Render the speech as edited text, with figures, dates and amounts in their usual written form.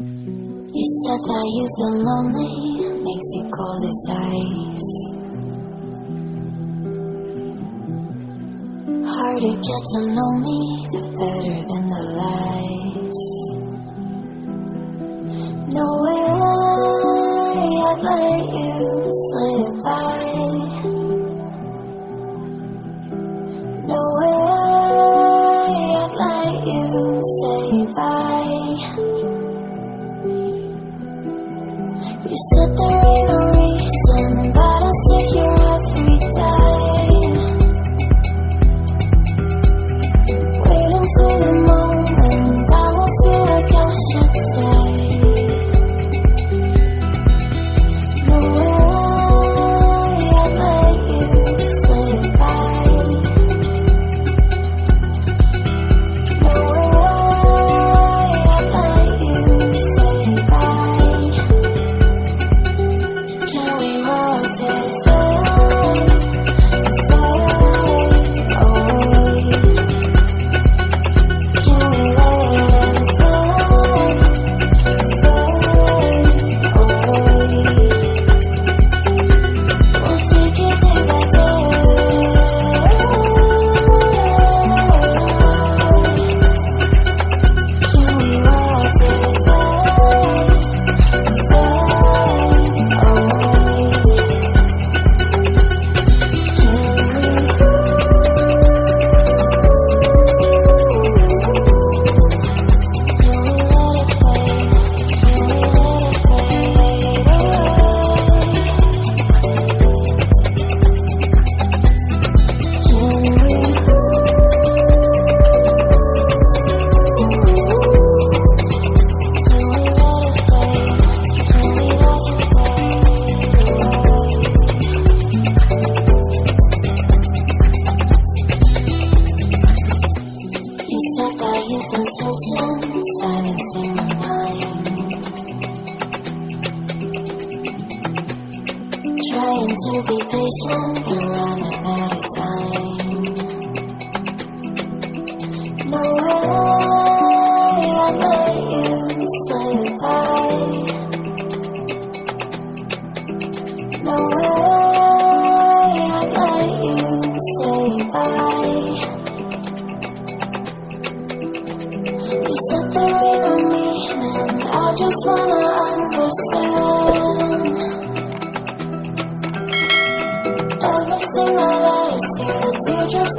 You said that you've been lonely, makes you cold as ice. Hard to get to know me, but better than the lies. No way I'd let you slip by. No way I'd let you say bye. You said there ain't no reason, but I'll sit here every day, waiting for the moment I won't feel like I should stay. No way I'd let you slip by. No way I'd let you say bye. Can we rotate fade away? Can we let it fade away? We'll take it day by day. Can we rotate fade away? You said that you've been searching, silencing my mind, trying to be patient, but running out of time. No way I'd let you slip by. No way I'd let you say bye. You said there ain't no meaning, I just wanna understand. Everything I let is here, the teardrops